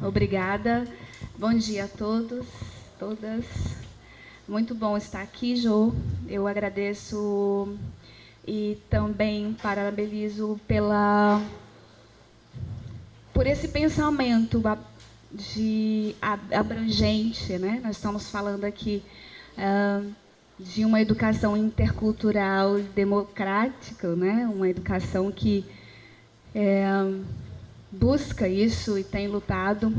Obrigada. Bom dia a todos, todas. Muito bom estar aqui, Jô. Eu agradeço e também parabenizo por esse pensamento abrangente, né? Nós estamos falando aqui de uma educação intercultural democrática, né? Uma educação que busca isso e tem lutado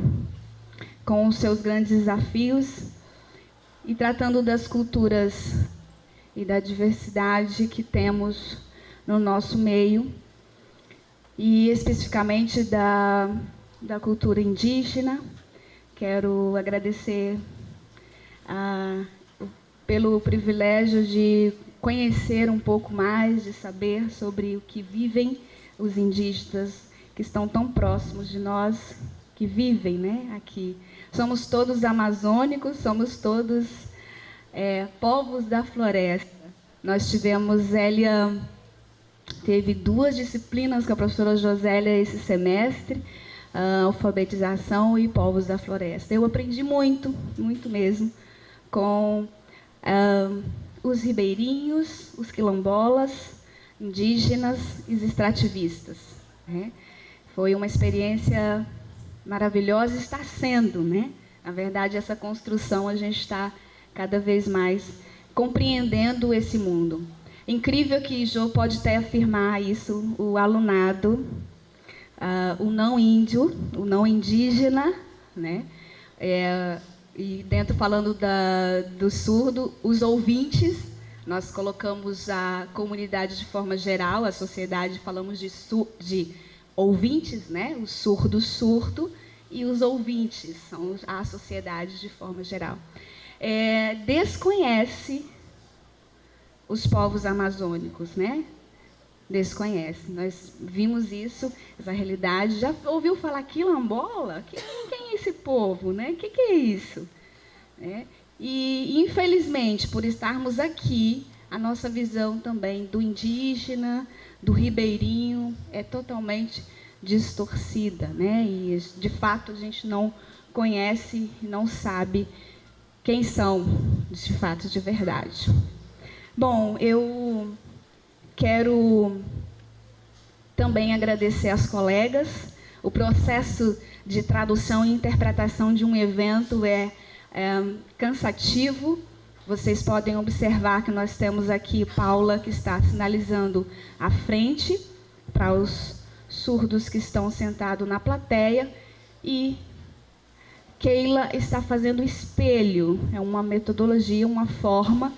com os seus grandes desafios e tratando das culturas e da diversidade que temos no nosso meio, e especificamente da cultura indígena. Quero agradecer pelo privilégio de conhecer um pouco mais, de saber sobre o que vivem os indígenas que estão tão próximos de nós, que vivem, né, aqui. Somos todos amazônicos, somos todos povos da floresta. Nós tivemos, Zélia teve 2 disciplinas com a professora Josélia esse semestre, alfabetização e povos da floresta. Eu aprendi muito, muito mesmo, com os ribeirinhos, os quilombolas, indígenas e os extrativistas, né? Foi uma experiência maravilhosa, está sendo, né? Na verdade, essa construção, a gente está cada vez mais compreendendo esse mundo. Incrível que Jô pode até afirmar isso, o alunado, o não índio, o não indígena, né? E dentro, falando do surdo, os ouvintes, nós colocamos a comunidade de forma geral, a sociedade, falamos de ouvintes, né? O surdo, e os ouvintes, são a sociedade de forma geral. Desconhece os povos amazônicos, né? Desconhece. Nós vimos isso, essa realidade. Já ouviu falar quilombola? Quem é esse povo, né? O que é isso? E, infelizmente, por estarmos aqui, a nossa visão também do indígena, do ribeirinho, é totalmente distorcida, né? E, de fato, a gente não conhece, não sabe quem são, de fato, de verdade. Bom, eu quero também agradecer às colegas. O processo de tradução e interpretação de um evento é cansativo. Vocês podem observar que nós temos aqui Paula, que está sinalizando à frente para os surdos que estão sentados na plateia, e Keila está fazendo espelho. É uma metodologia, uma forma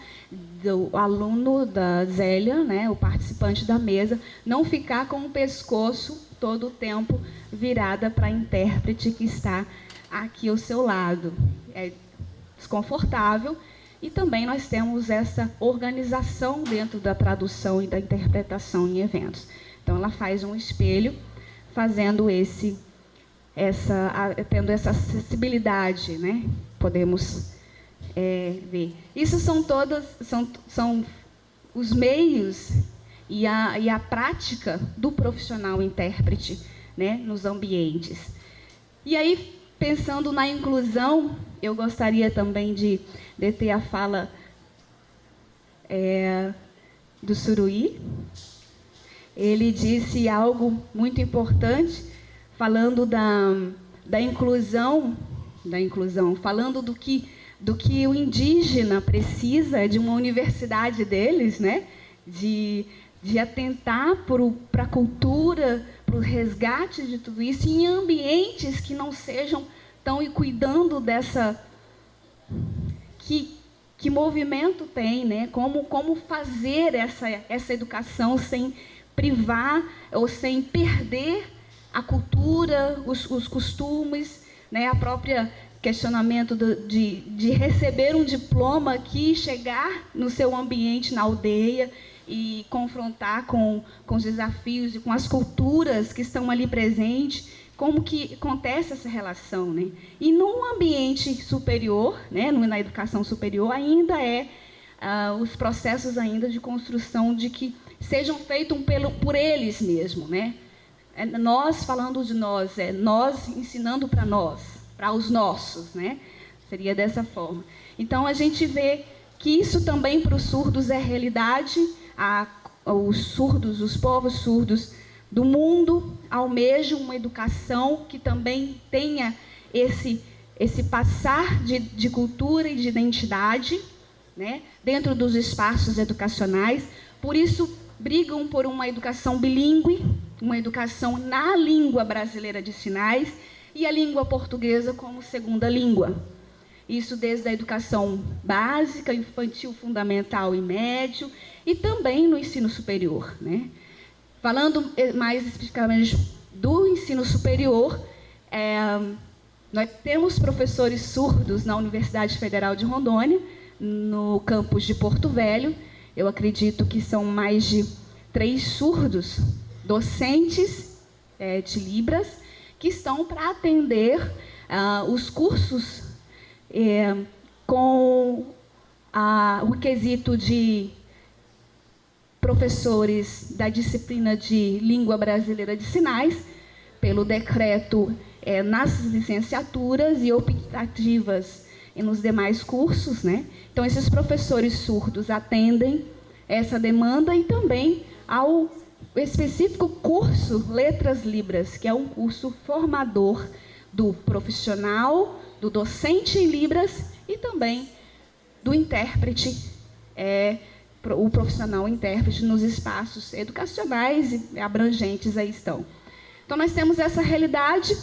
do aluno da Zélia, né, o participante da mesa, não ficar com o pescoço todo o tempo virada para a intérprete que está aqui ao seu lado. É desconfortável. E também nós temos essa organização dentro da tradução e da interpretação em eventos. Então, ela faz um espelho, fazendo tendo essa acessibilidade, né? Podemos ver. Isso são os meios e a prática do profissional intérprete, né, nos ambientes. E aí, pensando na inclusão, eu gostaria também de deter a fala do Suruí. Ele disse algo muito importante, falando da inclusão, falando do que o indígena precisa, de uma universidade deles, né? De atentar para a cultura, para o resgate de tudo isso, em ambientes que não sejam tão, e cuidando dessa... Que movimento tem, né? Como fazer essa educação sem privar ou sem perder a cultura, os costumes, né? A própria questionamento de receber um diploma aqui, chegar no seu ambiente, na aldeia, e confrontar com os desafios e com as culturas que estão ali presentes, como que acontece essa relação, né? E num ambiente superior, né, na educação superior, ainda os processos ainda de construção de que sejam feitos por eles mesmos, né? Nós falando de nós, nós ensinando para nós, para os nossos, né? Seria dessa forma. Então, a gente vê que isso também para os surdos é realidade. Os surdos, os povos surdos do mundo almejam uma educação que também tenha esse passar de cultura e de identidade, né, dentro dos espaços educacionais. Por isso, brigam por uma educação bilíngue, uma educação na língua brasileira de sinais e a língua portuguesa como segunda língua. Isso desde a educação básica, infantil, fundamental e médio, e também no ensino superior, né? Falando mais especificamente do ensino superior, nós temos professores surdos na Universidade Federal de Rondônia, no campus de Porto Velho. Eu acredito que são mais de 3 surdos docentes de Libras que estão para atender os cursos com o quesito de professores da disciplina de Língua Brasileira de Sinais, pelo decreto nas licenciaturas e optativas e nos demais cursos, né? Então, esses professores surdos atendem essa demanda e também ao específico curso Letras Libras, que é um curso formador do profissional, do docente em Libras e também do intérprete, o profissional intérprete nos espaços educacionais e abrangentes aí estão. Então, nós temos essa realidade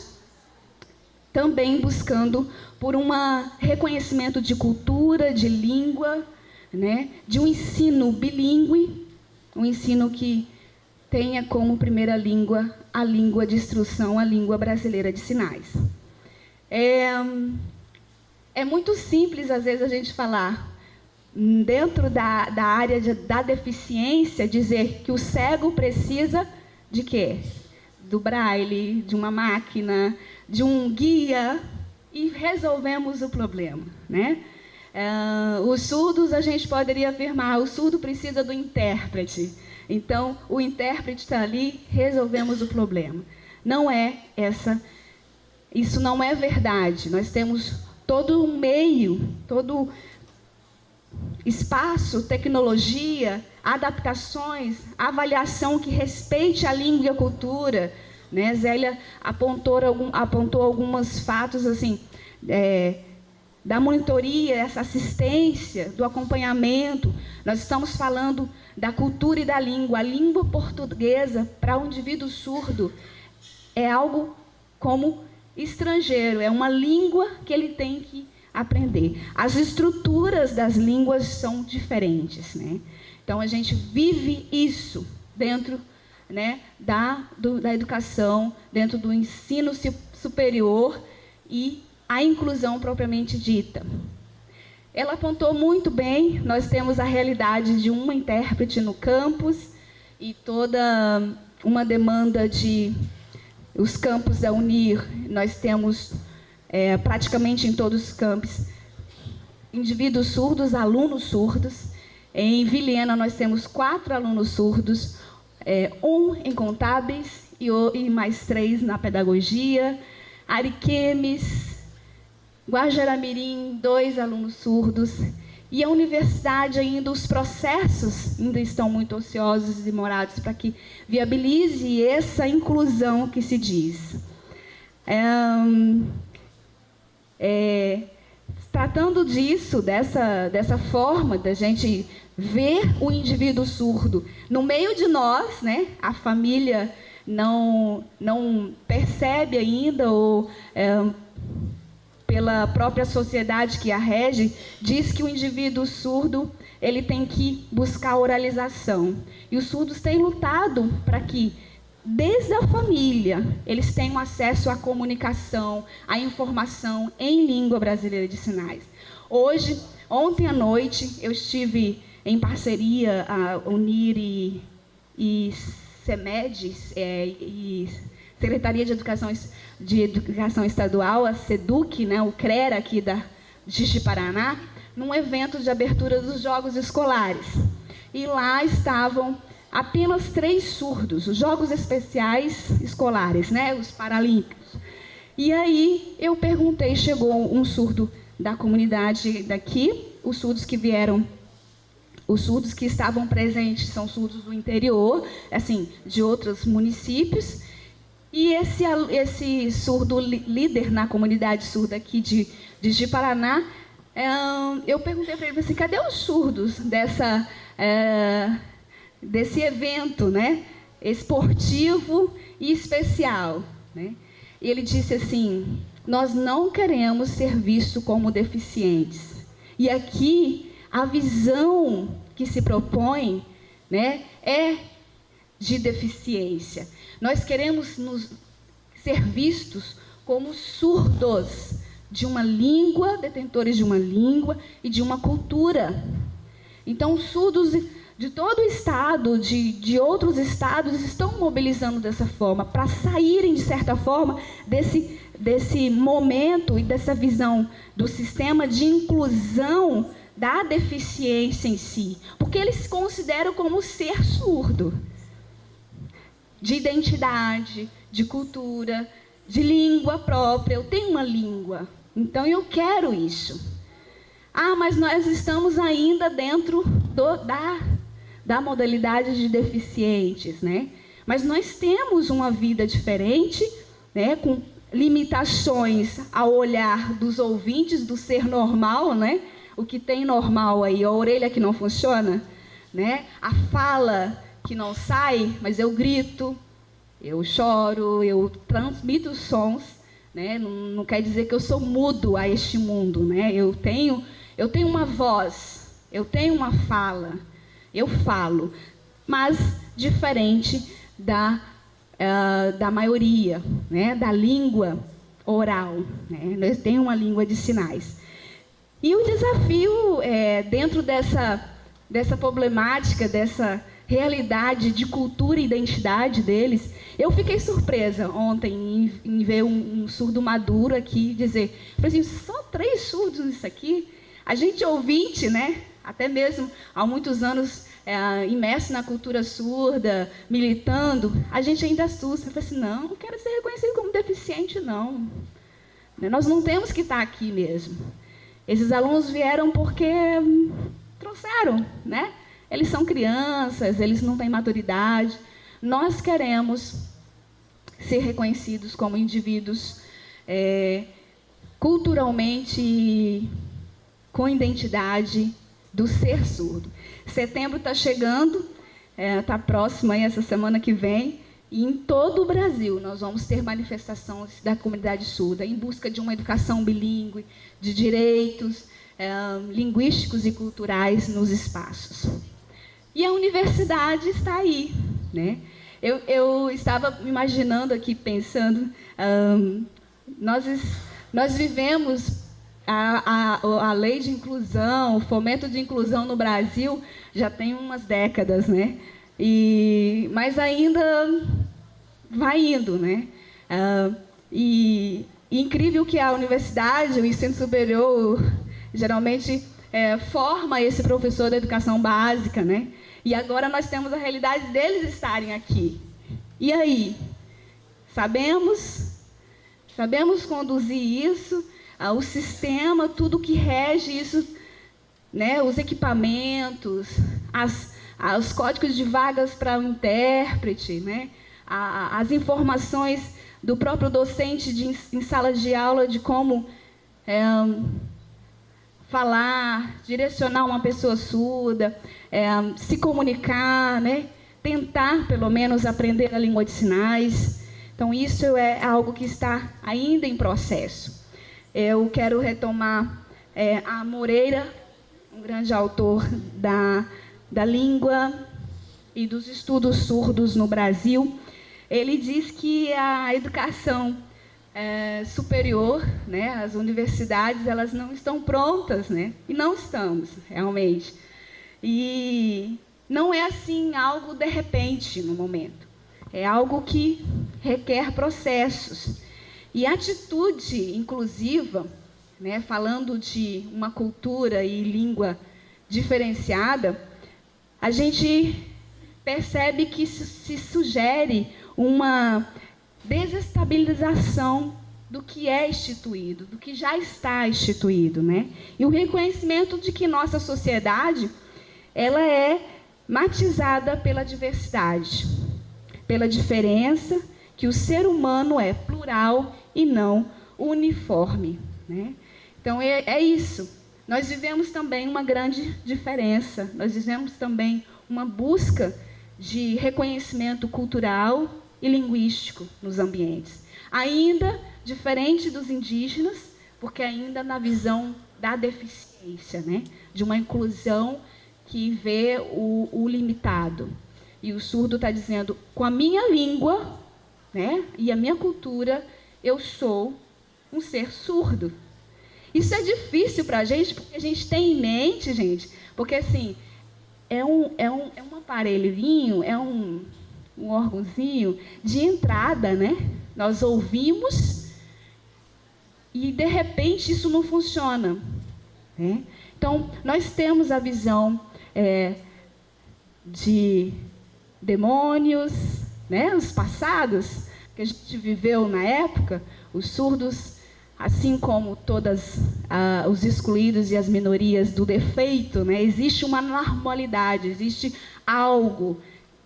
também buscando por um reconhecimento de cultura, de língua, né, de um ensino bilíngue, um ensino que tenha como primeira língua a língua de instrução, a língua brasileira de sinais. É muito simples, às vezes, a gente falar, dentro da área da deficiência, dizer que o cego precisa de quê? Do braille, de uma máquina, de um guia, e resolvemos o problema, né? Os surdos, a gente poderia afirmar, o surdo precisa do intérprete. Então, o intérprete está ali, resolvemos o problema. Não é isso não é verdade. Nós temos todo um meio, todo espaço, tecnologia, adaptações, avaliação que respeite a língua e a cultura, né? Zélia apontou alguns fatos assim, da monitoria, essa assistência, do acompanhamento. Nós estamos falando da cultura e da língua. A língua portuguesa, para um indivíduo surdo, é algo como estrangeiro, é uma língua que ele tem que aprender. As estruturas das línguas são diferentes, né? Então, a gente vive isso dentro, né, da educação, dentro do ensino superior e a inclusão propriamente dita. Ela apontou muito bem, nós temos a realidade de uma intérprete no campus e toda uma demanda os campos da Unir, nós temos praticamente em todos os campos indivíduos surdos, alunos surdos. Em Vilhena nós temos 4 alunos surdos, 1 em contábeis e mais 3 na pedagogia. Ariquemes, Guajará-Mirim, 2 alunos surdos. E a universidade ainda, os processos ainda estão muito ociosos e demorados para que viabilize essa inclusão que se diz. Tratando disso, dessa forma da gente ver o indivíduo surdo no meio de nós, né? A família não percebe ainda, ou pela própria sociedade que a rege, diz que o indivíduo surdo ele tem que buscar a oralização. E os surdos têm lutado para que, desde a família, eles tenham acesso à comunicação, à informação em língua brasileira de sinais. Ontem à noite, eu estive em parceria a Unir e CEMED, e Secretaria de Educação Estadual, a SEDUC, né, o CRERA aqui de Paraná, num evento de abertura dos Jogos Escolares. E lá estavam apenas 3 surdos, os Jogos Especiais Escolares, né, os Paralímpicos. E aí eu perguntei, chegou um surdo da comunidade daqui, os surdos que vieram, os surdos que estavam presentes são surdos do interior, assim, de outros municípios. E esse surdo líder na comunidade surda aqui de Paraná, eu perguntei para ele assim, cadê os surdos desse evento, né, esportivo e especial, né? E ele disse assim, nós não queremos ser vistos como deficientes. E aqui a visão que se propõe, né, é de deficiência. Nós queremos ser vistos como surdos de uma língua, detentores de uma língua e de uma cultura. Então, surdos de todo o estado, de outros estados, estão mobilizando dessa forma, para saírem, de certa forma, desse momento e dessa visão do sistema de inclusão da deficiência em si. Porque eles se consideram como ser surdo. De identidade, de cultura, de língua própria. Eu tenho uma língua, então eu quero isso. Ah, mas nós estamos ainda dentro da modalidade de deficientes, né? Mas nós temos uma vida diferente, né? Com limitações ao olhar dos ouvintes do ser normal, né? O que tem normal aí, a orelha que não funciona, né? A fala que não sai, mas eu grito, eu choro, eu transmito sons, né? Não quer dizer que eu sou mudo a este mundo, né? Eu tenho uma voz, eu tenho uma fala, eu falo, mas diferente da maioria, né? Da língua oral, né? Eu tenho uma língua de sinais. E o desafio dentro dessa problemática, dessa realidade de cultura e identidade deles, eu fiquei surpresa ontem em ver um surdo maduro aqui dizer, assim, só 3 surdos nisso aqui? A gente ouvinte, né? Até mesmo há muitos anos imerso na cultura surda, militando, a gente ainda assusta. Eu falei assim, não quero ser reconhecido como deficiente, não. Nós não temos que estar aqui mesmo. Esses alunos vieram porque trouxeram, né? Eles são crianças, eles não têm maturidade. Nós queremos ser reconhecidos como indivíduos culturalmente com identidade do ser surdo. Setembro está chegando, está próximo aí essa semana que vem, e em todo o Brasil nós vamos ter manifestações da comunidade surda em busca de uma educação bilíngue, de direitos linguísticos e culturais nos espaços. E a universidade está aí, né? Eu estava imaginando aqui, pensando, nós vivemos a lei de inclusão, o fomento de inclusão no Brasil já tem umas décadas, né? Mas ainda vai indo, né? E incrível que a universidade, o ensino superior, geralmente forma esse professor da educação básica, né? E agora nós temos a realidade deles estarem aqui. E aí? Sabemos conduzir isso, o sistema, tudo que rege isso, né? Os equipamentos, os códigos de vagas para o intérprete, né? As informações do próprio docente em salas de aula de como falar, direcionar uma pessoa surda, se comunicar, né? Tentar, pelo menos, aprender a língua de sinais. Então, isso é algo que está ainda em processo. Eu quero retomar a Moreira, um grande autor da língua e dos estudos surdos no Brasil. Ele diz que a educação superior, né, as universidades, elas não estão prontas, né? E não estamos, realmente. E não é assim algo de repente no momento. É algo que requer processos. E atitude inclusiva, né, falando de uma cultura e língua diferenciada, a gente percebe que se sugere uma desestabilização do que é instituído, do que já está instituído, né? E o reconhecimento de que nossa sociedade, ela é matizada pela diversidade, pela diferença, que o ser humano é plural e não uniforme, né? Então, é isso. Nós vivemos também uma grande diferença, nós vivemos também uma busca de reconhecimento cultural e linguístico nos ambientes. Ainda diferente dos indígenas, porque ainda na visão da deficiência, né? De uma inclusão que vê o limitado. E o surdo está dizendo, com a minha língua, né, e a minha cultura, eu sou um ser surdo. Isso é difícil para a gente, porque a gente tem em mente, gente, porque assim, é um aparelhinho, é um órgãozinho de entrada, né? Nós ouvimos e, de repente, isso não funciona, né? Então, nós temos a visão de demônios, né? Os passados, que a gente viveu na época, os surdos, assim como todos os excluídos e as minorias do defeito, né? Existe uma normalidade, existe algo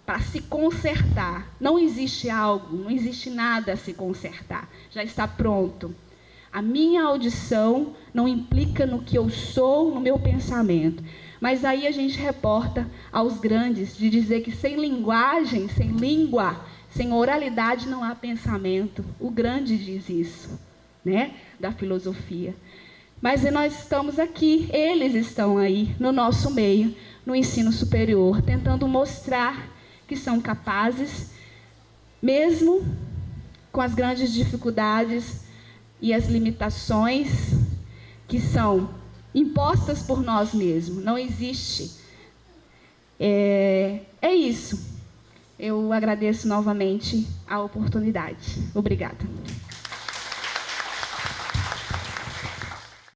para se consertar. Não existe algo, não existe nada a se consertar. Já está pronto. A minha audição não implica no que eu sou, no meu pensamento. Mas aí a gente reporta aos grandes de dizer que sem linguagem, sem língua, sem oralidade não há pensamento. O grande diz isso, né? Da filosofia. Mas nós estamos aqui, eles estão aí no nosso meio, no ensino superior, tentando mostrar que são capazes, mesmo com as grandes dificuldades e as limitações que são impostas por nós mesmos. Não existe. É isso. Eu agradeço novamente a oportunidade. Obrigada.